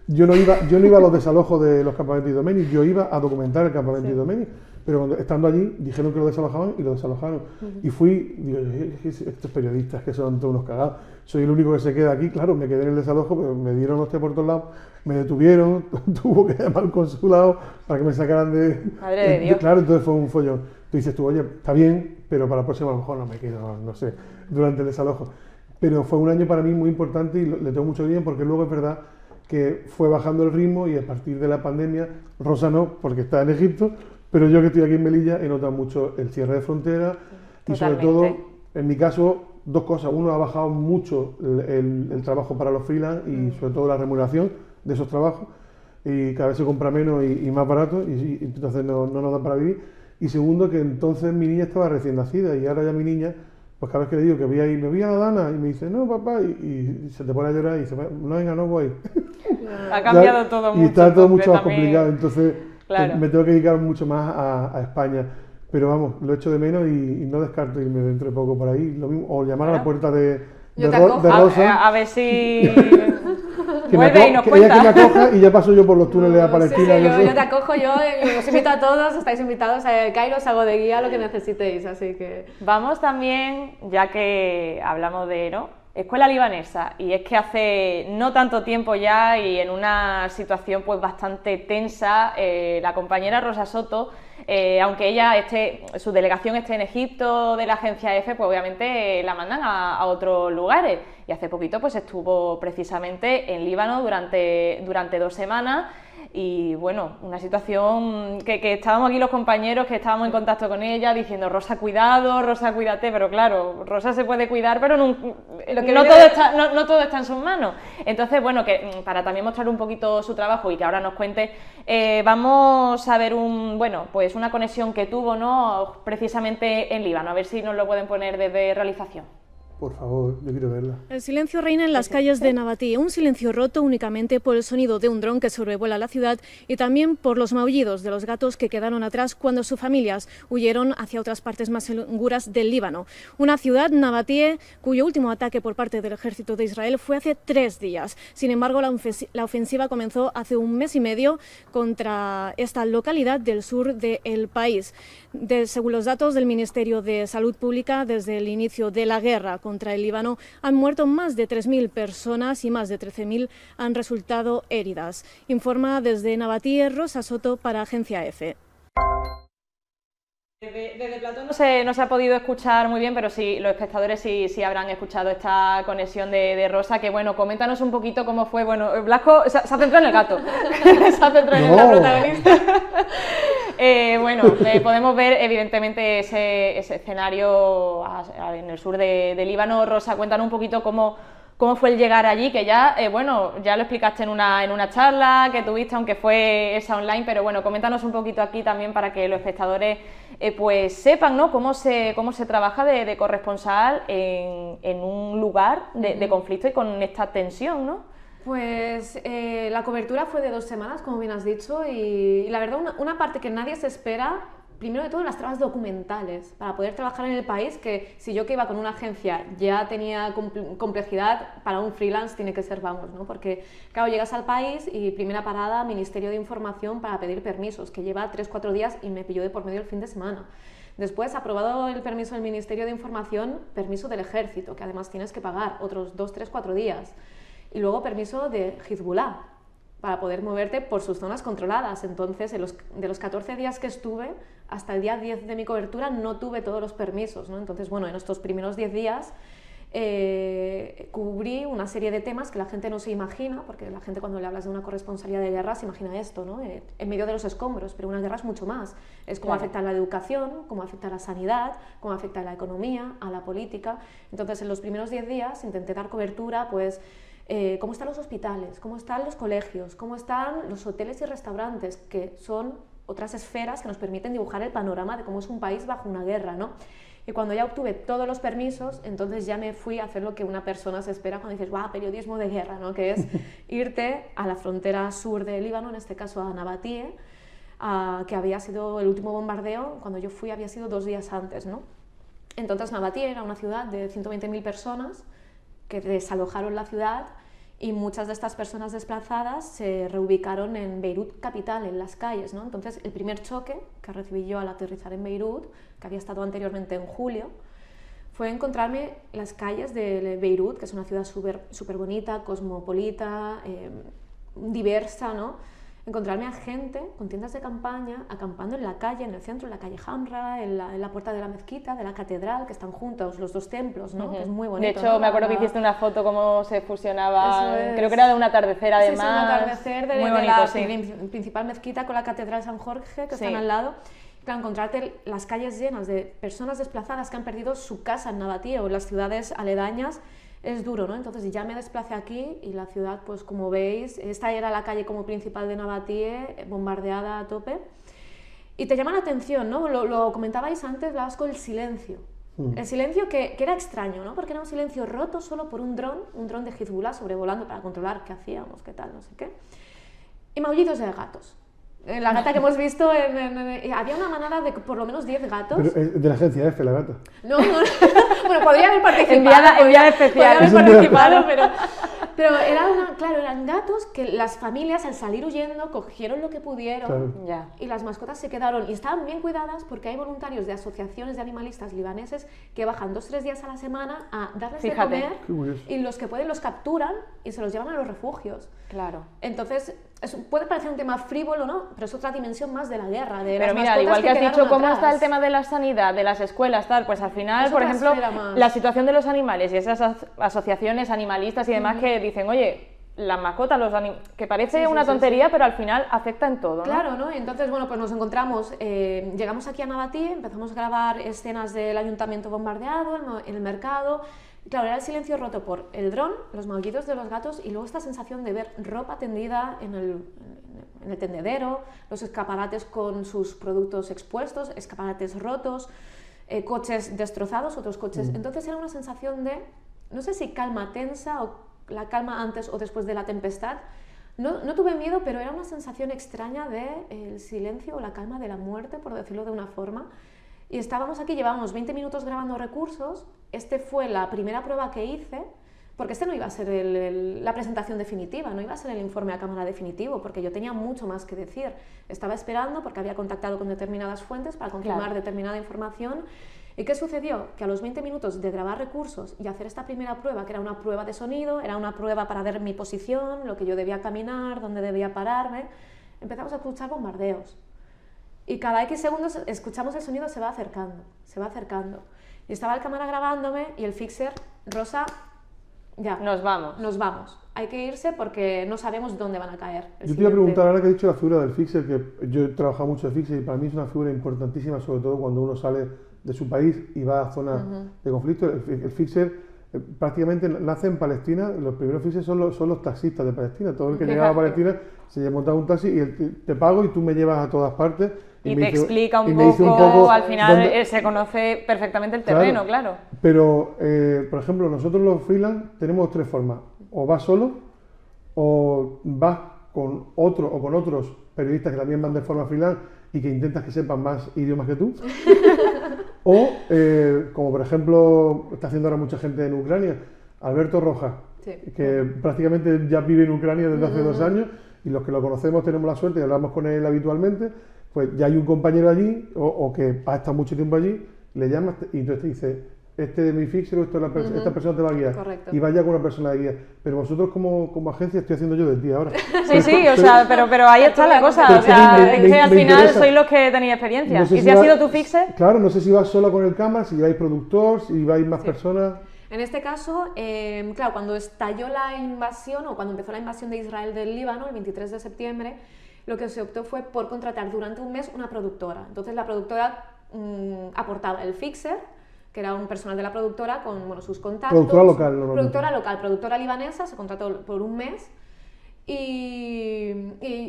Yo no iba a los desalojos de los campamentos Idomeni, yo iba a documentar el campamento Idomeni, pero estando allí dijeron que lo desalojaban y lo desalojaron. Y fui, digo, estos periodistas que son todos unos cagados, soy el único que se queda aquí, claro, me quedé en el desalojo, pero me dieron hostia por todos lados, me detuvieron, tuvo que llamar al consulado para que me sacaran de... Madre de Dios. Claro, entonces fue un follón. Tú dices tú, oye, está bien, pero para la próxima a lo mejor no me quedo, no sé, durante el desalojo. Pero fue un año para mí muy importante y le tengo mucho bien porque luego es verdad que fue bajando el ritmo y a partir de la pandemia, Rosa no, porque está en Egipto, pero yo que estoy aquí en Melilla he notado mucho el cierre de fronteras y sobre todo, en mi caso, dos cosas. Uno, ha bajado mucho el trabajo para los freelance y sobre todo la remuneración de esos trabajos y cada vez se compra menos y más barato y entonces no nos da para vivir. Y segundo, que entonces mi niña estaba recién nacida y ahora ya mi niña, pues cada vez que le digo que voy a ir, me voy a la Dana y me dice, no papá, y se te pone a llorar y dice, no venga, no voy. Ha cambiado todo mucho. Y está todo mucho más también. complicado, entonces Claro. me tengo que dedicar mucho más a España. Pero vamos, lo echo de menos y no descarto irme dentro de poco por ahí. Lo mismo, o llamar a la puerta de Rosa. A ver si Que vuelve y nos ella que me cuenta. acoja y ya paso yo por los túneles a Palestina. Sí, no sé. yo te acojo y os invito a todos, estáis invitados a Cairo, os hago de guía lo que necesitéis, así que... Vamos también, ya que hablamos de, ¿no? escuela libanesa, y es que hace no tanto tiempo ya y en una situación pues bastante tensa, la compañera Rosa Soto, aunque su delegación esté en Egipto de la agencia EFE, pues obviamente la mandan a otros lugares, y hace poquito pues estuvo precisamente en Líbano durante 2 semanas. Y bueno, una situación que estábamos aquí los compañeros, que estábamos en contacto con ella, diciendo Rosa, cuidado, Rosa, cuídate, pero claro, Rosa se puede cuidar, pero no todo está en sus manos. Entonces, bueno, que para también mostrar un poquito su trabajo y que ahora nos cuente, vamos a ver pues una conexión que tuvo, ¿no?, precisamente en Líbano, a ver si nos lo pueden poner desde realización. Por favor, yo quiero verla. El silencio reina en las calles de Nabatí, un silencio roto únicamente por el sonido de un dron que sobrevuela la ciudad y también por los maullidos de los gatos que quedaron atrás cuando sus familias huyeron hacia otras partes más seguras del Líbano. Una ciudad, Nabatí, cuyo último ataque por parte del ejército de Israel fue hace 3 días. Sin embargo, la ofensiva comenzó hace 1 mes y medio contra esta localidad del sur del país. Según los datos del Ministerio de Salud Pública, desde el inicio de la guerra contra el Líbano han muerto más de 3.000 personas y más de 13.000 han resultado heridas. Informa desde Nabatí Rosa Soto para Agencia EFE. Desde Platón no se ha podido escuchar muy bien, pero sí, los espectadores sí habrán escuchado esta conexión de Rosa, que bueno, coméntanos un poquito cómo fue. Bueno, Blasco se ha centrado en el gato, se ha centrado en la protagonista. Bueno, podemos ver evidentemente ese escenario en el sur de Líbano. Rosa, cuéntanos un poquito cómo fue el llegar allí, que ya, ya lo explicaste en una charla que tuviste, aunque fue esa online, pero bueno, coméntanos un poquito aquí también para que los espectadores pues sepan, ¿no?, cómo se trabaja de corresponsal en un lugar de conflicto y con esta tensión, ¿no? Pues la cobertura fue de 2 semanas, como bien has dicho, y la verdad una parte que nadie se espera, primero de todo, las trabas documentales, para poder trabajar en el país, que si yo que iba con una agencia ya tenía complejidad, para un freelance tiene que ser, vamos, ¿no? Porque claro, llegas al país y primera parada, Ministerio de Información para pedir permisos, que lleva 3-4 días y me pilló de por medio el fin de semana. Después, aprobado el permiso del Ministerio de Información, permiso del Ejército, que además tienes que pagar otros 2-3-4 días. Y luego permiso de Hezbollah, para poder moverte por sus zonas controladas. Entonces, de los 14 días que estuve, hasta el día 10 de mi cobertura no tuve todos los permisos, ¿no? Entonces, bueno, en estos primeros 10 días cubrí una serie de temas que la gente no se imagina, porque la gente cuando le hablas de una corresponsalía de guerra se imagina esto, ¿no? En medio de los escombros, pero una guerra es mucho más. Es cómo afecta a la educación, cómo afecta a la sanidad, cómo afecta a la economía, a la política. Entonces, en los primeros 10 días intenté dar cobertura, pues, cómo están los hospitales, cómo están los colegios, cómo están los hoteles y restaurantes, que son otras esferas que nos permiten dibujar el panorama de cómo es un país bajo una guerra, ¿no? Y cuando ya obtuve todos los permisos, entonces ya me fui a hacer lo que una persona se espera cuando dices, ¡guau, periodismo de guerra!, ¿no? Que es irte a la frontera sur del Líbano, en este caso a Nabatí, que había sido el último bombardeo, cuando yo fui había sido 2 días antes, ¿no? Entonces Nabatí era una ciudad de 120.000 personas que desalojaron la ciudad, y muchas de estas personas desplazadas se reubicaron en Beirut capital, en las calles, ¿no? Entonces, el primer choque que recibí yo al aterrizar en Beirut, que había estado anteriormente en julio, fue encontrarme las calles de Beirut, que es una ciudad súper bonita, cosmopolita, diversa, ¿no? Encontrarme a gente con tiendas de campaña, acampando en la calle, en el centro, en la calle Hamra, en la puerta de la mezquita, de la catedral, que están juntos los 2 templos, ¿no? Que es muy bonito. De hecho, ¿no? me acuerdo que hiciste una foto cómo se fusionaban, creo que era de un atardecer además. Sí, un atardecer muy bonito, la principal mezquita con la catedral San Jorge, que están al lado. Claro, encontrarte las calles llenas de personas desplazadas que han perdido su casa en Nabatí o en las ciudades aledañas, es duro, ¿no? Entonces ya me desplacé aquí y la ciudad, pues como veis, esta era la calle como principal de Nabatí, bombardeada a tope. Y te llama la atención, ¿no? Lo comentabais antes, Blasco, el silencio. El silencio que era extraño, ¿no? Porque era un silencio roto solo por un dron de Hezbollah sobrevolando para controlar qué hacíamos, qué tal, no sé qué. Y maullidos de gatos. La gata que hemos visto, había una manada de por lo menos 10 gatos. Pero de la agencia EFE, la gata. No. Bueno, podría haber participado. Enviada especial. Podría haber participado, pero Pero claro, eran gatos que las familias al salir huyendo cogieron lo que pudieron, Claro. Ya. y las mascotas se quedaron y estaban bien cuidadas porque hay voluntarios de asociaciones de animalistas libaneses que bajan 2-3 días a la semana a darles Fíjate. de comer, Qué curioso. y los que pueden los capturan y se los llevan a los refugios. Claro. Entonces, puede parecer un tema frívolo, ¿no? Pero es otra dimensión más de la guerra, de Pero las mira, al mascotas igual que has quedaron dicho cómo atrás. está el tema de la sanidad, de las escuelas, tal, pues al final, Es por otra ejemplo, esfera más. la situación de los animales y esas asociaciones animalistas y demás que dicen, oye, las mascotas, que parece Sí, sí, una sí, tontería, pero al final afecta en todo, ¿no? Claro, ¿no? Entonces, bueno, pues nos encontramos, llegamos aquí a Nabatí, empezamos a grabar escenas del ayuntamiento bombardeado, en el mercado. Claro, era el silencio roto por el dron, los maullidos de los gatos y luego esta sensación de ver ropa tendida en el tendedero, los escaparates con sus productos expuestos, escaparates rotos, coches destrozados, otros coches. Entonces era una sensación de, no sé si calma tensa o la calma antes o después de la tempestad. No tuve miedo, pero era una sensación extraña de el silencio o la calma de la muerte, por decirlo de una forma. Y estábamos aquí, llevábamos 20 minutos grabando recursos. Este fue la primera prueba que hice, porque este no iba a ser la presentación definitiva, no iba a ser el informe a cámara definitivo, porque yo tenía mucho más que decir. Estaba esperando porque había contactado con determinadas fuentes para confirmar determinada información. ¿Y qué sucedió? Que a los 20 minutos de grabar recursos y hacer esta primera prueba, que era una prueba de sonido, era una prueba para ver mi posición, lo que yo debía caminar, dónde debía pararme, empezamos a escuchar bombardeos. Y cada X segundos escuchamos el sonido, se va acercando, se va acercando. Y estaba el cámara grabándome y el fixer, Rosa, ya. Nos vamos. Nos vamos. Hay que irse porque no sabemos dónde van a caer. Yo te iba a preguntar, ahora que he dicho la figura del fixer, que yo he trabajado mucho de fixer y para mí es una figura importantísima, sobre todo cuando uno sale de su país y va a zonas de conflicto. El fixer prácticamente nace en Palestina. Los primeros fixers son los taxistas de Palestina. Todo el que llegaba a Palestina se montaba un taxi y te pago y tú me llevas a todas partes. Y me te dice- explica y un me dice poco, al final dónde- se conoce perfectamente el terreno, claro. Pero, por ejemplo, nosotros los freelance tenemos tres formas. O vas solo, o vas con otro o con otros periodistas que también van de forma freelance y que intentas que sepan más idiomas que tú. O, como por ejemplo, está haciendo ahora mucha gente en Ucrania, Alberto Rojas, Sí. que prácticamente ya vive en Ucrania desde hace 2 años y los que lo conocemos tenemos la suerte y hablamos con él habitualmente, pues ya hay un compañero allí o que ha estado mucho tiempo allí, le llamas y entonces te dice, este es mi fixer o esta persona te va a guiar. Correcto. Y vaya con una persona de guía. Pero vosotros como agencia estoy haciendo yo de ti ahora. Sí, sí, o sea, pero ahí está la cosa, Pero o sea, me- es me- que al me final interesa. sois los que tenéis experiencia. No sé ¿Y si ha va- sido tu fixer? Claro, no sé si vas sola con el cámara, si lleváis productor, si vais más personas. En este caso, claro, cuando estalló la invasión o cuando empezó la invasión de Israel del Líbano, el 23 de septiembre, lo que se optó fue por contratar durante un mes una productora. Entonces la productora aportaba el fixer, que era un personal de la productora con sus contactos. Productora local, normalmente. Productora local, productora libanesa, se contrató por un mes. Y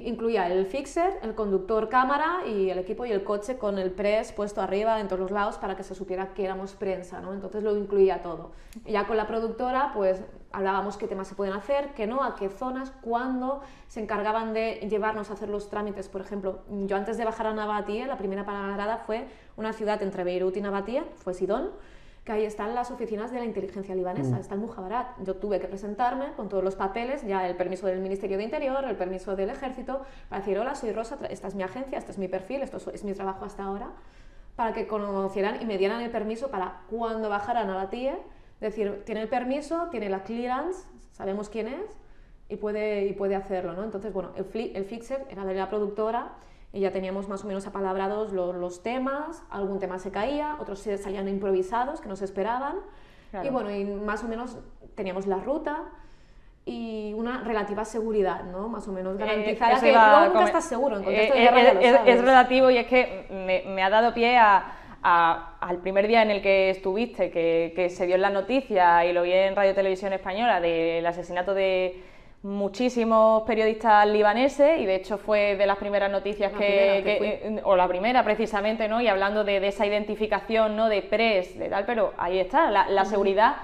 incluía el fixer, el conductor cámara y el equipo y el coche con el press puesto arriba en todos los lados para que se supiera que éramos prensa, ¿no? Entonces lo incluía todo. Y ya con la productora pues hablábamos qué temas se pueden hacer, qué no, a qué zonas, cuándo, se encargaban de llevarnos a hacer los trámites. Por ejemplo, yo antes de bajar a Nabatía, la primera parada fue una ciudad entre Beirut y Nabatía, fue Sidón, que ahí están las oficinas de la inteligencia libanesa, está el Mujabarat. Yo tuve que presentarme con todos los papeles, ya el permiso del Ministerio de Interior, el permiso del Ejército, para decir, hola, soy Rosa, esta es mi agencia, este es mi perfil, esto es mi trabajo hasta ahora, para que conocieran y me dieran el permiso para cuando bajara a Nabatía, decir, tiene el permiso, tiene la clearance, sabemos quién es y puede hacerlo, ¿no? Entonces, bueno, el fixer era de la productora, y ya teníamos más o menos apalabrados los temas, algún tema se caía, otros se salían improvisados que no se esperaban, Claro. y bueno, y más o menos teníamos la ruta y una relativa seguridad, ¿no? Más o menos garantizada, eso que iba a luego nunca comer- estás seguro, en contexto de guerra ya lo es sabes. relativo y es que me ha dado pie al primer día en el que estuviste, que se dio en la noticia y lo vi en Radio Televisión Española del asesinato de muchísimos periodistas libaneses y de hecho fue de las primeras noticias o la primera precisamente, ¿no? Y hablando de esa identificación, ¿no? De press, de tal, pero ahí está, la seguridad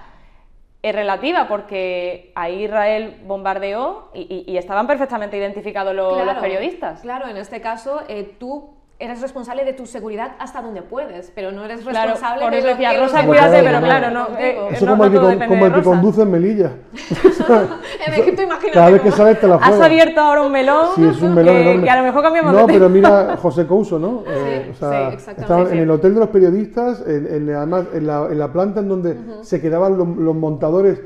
es relativa porque ahí Israel bombardeó y estaban perfectamente identificados los periodistas. Claro, en este caso tú eres responsable de tu seguridad hasta donde puedes, pero no eres Claro, responsable por de eso lo decía, que Rosa, los cuídate, demás pero hacen claro, no, contigo. Eso no todo depende como de el que Rosa. conduce en Melilla. En Egipto, imagínate. Cada vez que sales te la Has juegas. abierto ahora un melón, Sí, es un melón enorme. que a lo mejor cambiamos No, de tema. pero mira José Couso, ¿no? sí, exactamente, estaban sí. en el hotel de los periodistas, además en la planta en donde se quedaban los montadores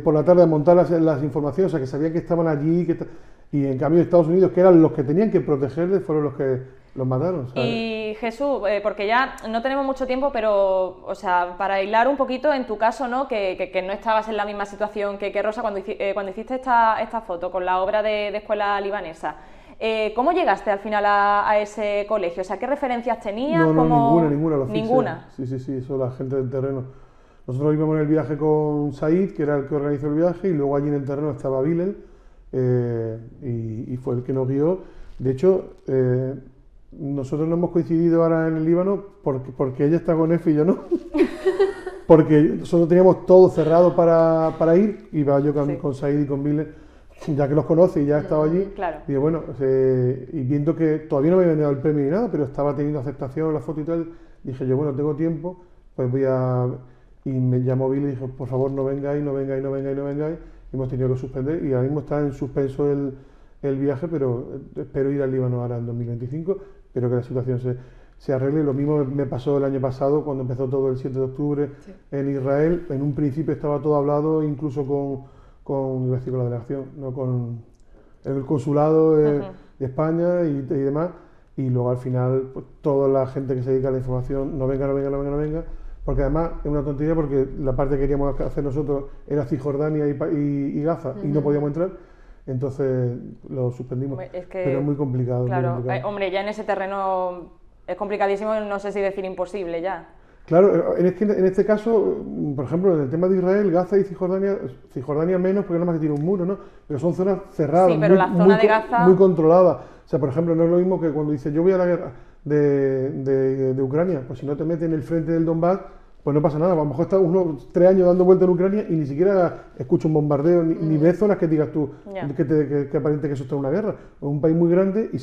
por la tarde a montar las informaciones, o sea, que sabían que estaban allí, y en cambio Estados Unidos, que eran los que tenían que protegerles, fueron los que los mataron. ¿sabes? Y Jesús, porque ya no tenemos mucho tiempo, pero, o sea, para hilar un poquito, en tu caso, ¿no? Que no estabas en la misma situación que Rosa cuando hiciste esta foto con la obra de escuela libanesa. ¿Cómo llegaste al final a ese colegio? O sea, ¿qué referencias tenías? No, ninguna. Lo fixé. ¿Ninguna? Sí, eso la gente del terreno. Nosotros íbamos en el viaje con Said, que era el que organizó el viaje, y luego allí en el terreno estaba Bilel, y fue el que nos guió. De hecho, nosotros no hemos coincidido ahora en el Líbano porque ella está con Efi y yo no. Porque nosotros teníamos todo cerrado para ir, iba yo con Said y con Bilel, ya que los conoce y ya he estado allí. Claro. Y bueno, y viendo que todavía no me habían dado el premio ni nada, pero estaba teniendo aceptación la foto y tal, dije yo, bueno, tengo tiempo, pues voy a... Y me llamó Billy y dijo, por favor, no vengáis, y hemos tenido que suspender, y ahora mismo está en suspenso el viaje, pero espero ir al Líbano ahora en 2025, espero que la situación se arregle. Lo mismo me pasó el año pasado, cuando empezó todo el 7 de octubre en Israel. En un principio estaba todo hablado, incluso con la delegación, no con el consulado de España y demás, y luego al final pues, toda la gente que se dedica a la información, no venga, porque además es una tontería, porque la parte que queríamos hacer nosotros era Cisjordania y Gaza, y no podíamos entrar, entonces lo suspendimos. Pero es muy complicado. Claro, muy complicado. hombre, ya en ese terreno es complicadísimo, no sé si decir imposible ya. Claro, en este caso, por ejemplo, en el tema de Israel, Gaza y Cisjordania menos, porque nada más que tiene un muro, ¿no? Pero son zonas cerradas, sí, pero la zona de Gaza... muy controladas. O sea, por ejemplo, no es lo mismo que cuando dice yo voy a la guerra de Ucrania, pues si no te metes en el frente del Donbass, pues no pasa nada. A lo mejor estás unos 3 años dando vueltas en Ucrania y ni siquiera escuchas un bombardeo, ni ves zonas que digas tú que aparente que eso está en una guerra. Es un país muy grande y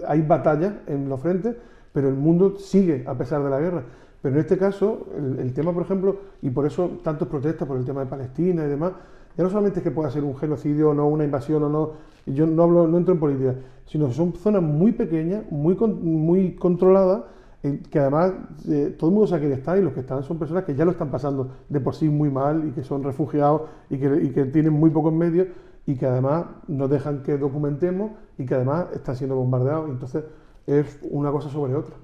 hay batallas en los frentes, pero el mundo sigue a pesar de la guerra. Pero en este caso, el tema, por ejemplo, y por eso tantas protestas por el tema de Palestina y demás, ya no solamente es que pueda ser un genocidio o no, una invasión o no, yo no entro en política, sino que son zonas muy pequeñas, muy controladas, que además todo el mundo sabe que están, y los que están son personas que ya lo están pasando de por sí muy mal, y que son refugiados y que tienen muy pocos medios, y que además no dejan que documentemos, y que además están siendo bombardeados. Entonces es una cosa sobre otra.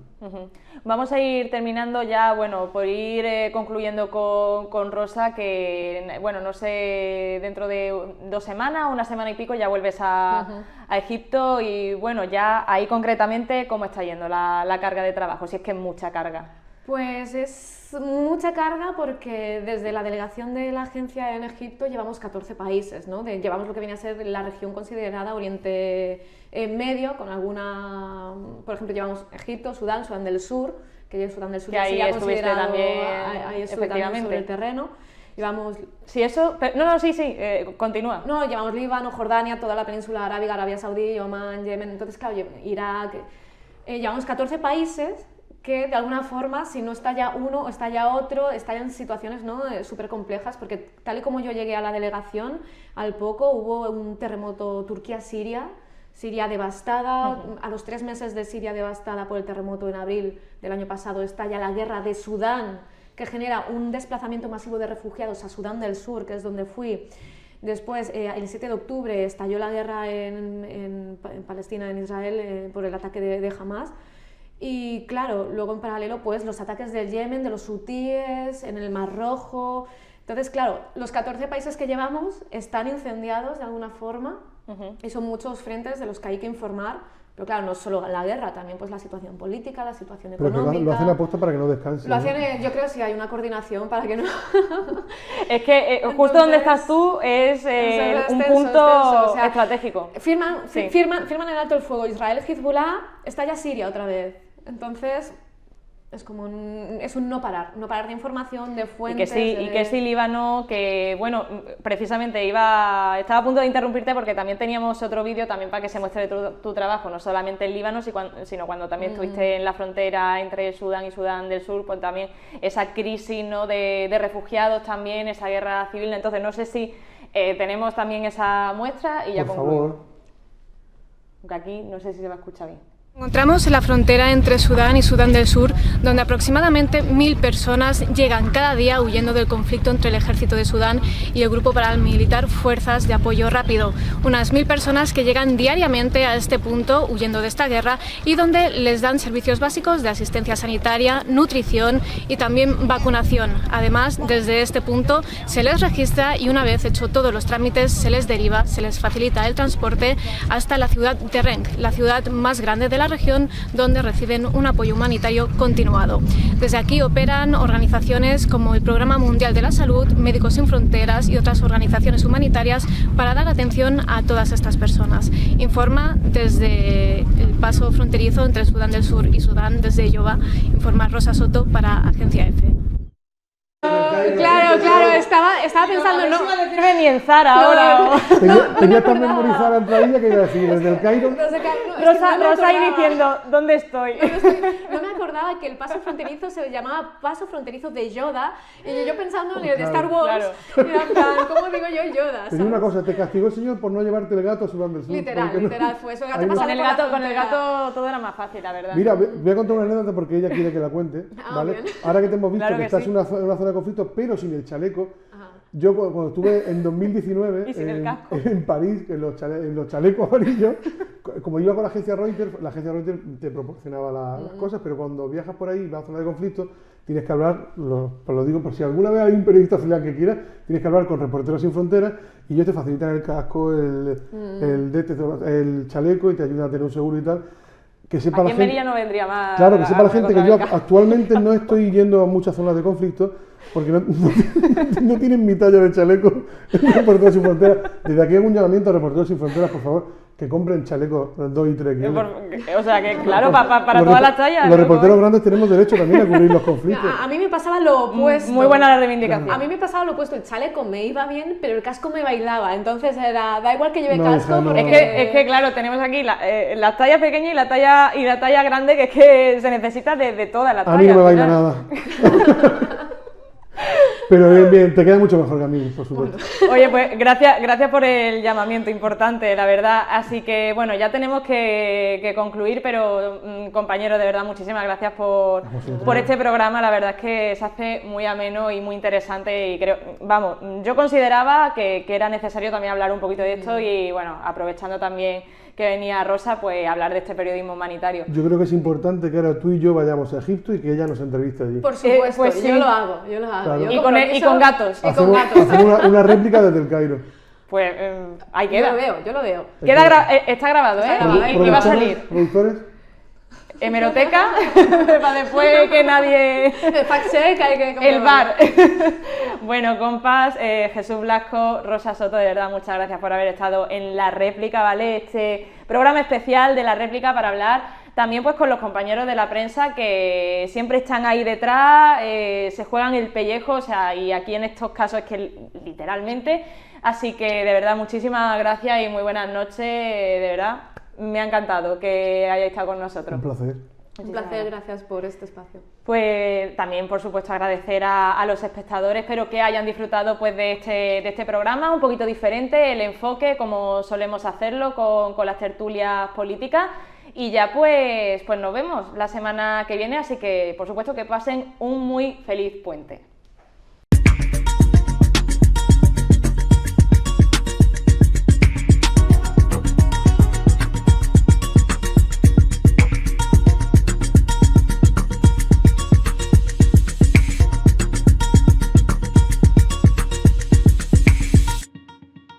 Vamos a ir terminando ya, bueno, por ir concluyendo con Rosa, que, bueno, no sé, dentro de 2 semanas, 1 semana y pico, ya vuelves a Egipto, y bueno, ya ahí concretamente, ¿cómo está yendo la carga de trabajo? Si es que es mucha carga. Pues es mucha carga, porque desde la delegación de la agencia en Egipto llevamos 14 países, ¿no? Llevamos lo que viene a ser la región considerada Oriente Medio, con alguna, por ejemplo, llevamos Egipto, Sudán del Sur, que Sudán del Sur que ahí ya estuviste considerado, también, ahí estuve también sobre el terreno. Llevamos... Sí, eso... No, sí, continúa. No, llevamos Líbano, Jordania, toda la península arábiga, Arabia Saudí, Omán, Yemen, entonces claro, Irak... llevamos 14 países que de alguna forma, si no estalla uno o estalla otro, están en situaciones, ¿no?, súper complejas, porque tal y como yo llegué a la delegación, al poco hubo un terremoto Turquía-Siria devastada, a los 3 meses de Siria devastada por el terremoto en abril del año pasado, estalla la guerra de Sudán, que genera un desplazamiento masivo de refugiados a Sudán del Sur, que es donde fui. Después, el 7 de octubre, estalló la guerra en Palestina, en Israel, por el ataque de Hamas. Y claro, luego en paralelo, pues los ataques del Yemen, de los hutíes, en el Mar Rojo. Entonces, claro, los 14 países que llevamos están incendiados de alguna forma, y son muchos frentes de los que hay que informar. Pero claro, no solo la guerra, también pues la situación política, la situación económica. Pero lo hacen aposta para que no descansen. Lo hacen, yo creo que sí, hay una coordinación para que no... Es que justo donde estás tú es un punto estratégico. Firman en alto el fuego Israel, Hezbollah, está ya Siria otra vez. Entonces, Es como es un no parar de información, de fuentes... Y que sí, Líbano, que bueno, precisamente estaba a punto de interrumpirte porque también teníamos otro vídeo también para que se muestre tu trabajo, no solamente en Líbano, sino cuando también estuviste en la frontera entre Sudán y Sudán del Sur, pues también esa crisis, ¿no?, de refugiados también, esa guerra civil. Entonces no sé si tenemos también esa muestra y ya concluimos. Por favor. Porque aquí no sé si se va a escuchar bien. Encontramos en la frontera entre Sudán y Sudán del Sur, donde aproximadamente 1000 personas llegan cada día huyendo del conflicto entre el ejército de Sudán y el grupo paramilitar Fuerzas de Apoyo Rápido. Unas 1000 personas que llegan diariamente a este punto huyendo de esta guerra y donde les dan servicios básicos de asistencia sanitaria, nutrición y también vacunación. Además, desde este punto se les registra y una vez hecho todos los trámites se les deriva, se les facilita el transporte hasta la ciudad de Renk, la ciudad más grande de la región, donde reciben un apoyo humanitario continuado. Desde aquí operan organizaciones como el Programa Mundial de la Salud, Médicos Sin Fronteras y otras organizaciones humanitarias para dar atención a todas estas personas. Informa desde el paso fronterizo entre Sudán del Sur y Sudán, desde Yoba, informa Rosa Soto para Agencia EFE. Claro, estaba pensando, no... No iba a decirme ni en Zara ahora. Tenía tan memorizada la entradilla que iba a decir, desde el Cairo... Rosa ahí diciendo, ¿dónde estoy? No me acordaba que el paso fronterizo se llamaba paso fronterizo de Yoda, y yo pensando en el de Star Wars, y era en plan, ¿cómo digo yo Yoda? Te digo una cosa, te castigó el señor por no llevarte el gato a Sudán del Sur. Literal, fue eso. Con el gato todo era más fácil, la verdad. Mira, voy a contar una anécdota porque ella quiere que la cuente, ¿vale? Bien. Ahora que te hemos visto Claro que que estás sí. en una zona de conflicto, pero sin el chaleco. Ajá. Yo cuando estuve en 2019 Y sin el casco. en París, en los chalecos amarillos, como iba con la agencia Reuters te proporcionaba las cosas, pero cuando viajas por ahí, vas a zona de conflicto, tienes que hablar, lo digo por si alguna vez hay un periodista auxiliar que quiera, tienes que hablar con Reporteros Sin Fronteras y ellos te facilitan el casco, el chaleco y te ayudan a tener un seguro y tal. Que sepa Aquí la en gente, Melilla no vendría más. claro, que sepa la gente que yo el casco. actualmente no estoy yendo a muchas zonas de conflicto porque no tienen mi talla de chaleco en Reporteros Sin Fronteras. Desde aquí hago un llamamiento a Reporteros Sin Fronteras, por favor, que compren chalecos 2 y 3 kilos. O sea que, claro, para todas las tallas. Los reporteros grandes tenemos derecho también a cubrir los conflictos. A mí me pasaba lo opuesto. Muy buena la reivindicación. A mí me pasaba lo opuesto, el chaleco me iba bien, pero el casco me bailaba, entonces da igual que lleve No, casco, hija, no. porque... Es que claro, tenemos aquí las tallas pequeñas y la talla grande, que es que se necesita de todas las A tallas. mí no me baila ¿verdad? nada. Pero bien, te queda mucho mejor que a mí, por supuesto. Oye, pues gracias por el llamamiento, importante, la verdad. Así que bueno, ya tenemos que concluir, pero compañero, de verdad, muchísimas gracias por este programa. La verdad es que se hace muy ameno y muy interesante y creo, vamos, yo consideraba que era necesario también hablar un poquito de esto y bueno, aprovechando también que venía Rosa, pues hablar de este periodismo humanitario. Yo creo que es importante que ahora tú y yo vayamos a Egipto y que ella nos entreviste allí. Por supuesto, pues sí. yo lo hago. Claro. Yo Y con compromiso- gatos. Y con gatos. Hacemos una réplica desde el Cairo. Pues ahí Yo queda. lo veo. Está grabado, ¿eh? Está grabado, Y va a salir. ¿Productores? Hemeroteca, para después que nadie... El fact check hay que El comprobarlo. bar. Bueno, compas, Jesús Blasco, Rosa Soto, de verdad, muchas gracias por haber estado en La Réplica, ¿vale? Este programa especial de La Réplica para hablar también pues con los compañeros de la prensa que siempre están ahí detrás, se juegan el pellejo, o sea, y aquí en estos casos es que literalmente, así que de verdad, muchísimas gracias y muy buenas noches, de verdad. Me ha encantado que hayáis estado con nosotros. Un placer. Un placer, gracias por este espacio. Pues también, por supuesto, agradecer a los espectadores, espero que hayan disfrutado pues, de este programa, un poquito diferente, el enfoque, como solemos hacerlo con las tertulias políticas. Y ya pues nos vemos la semana que viene, así que, por supuesto, que pasen un muy feliz puente.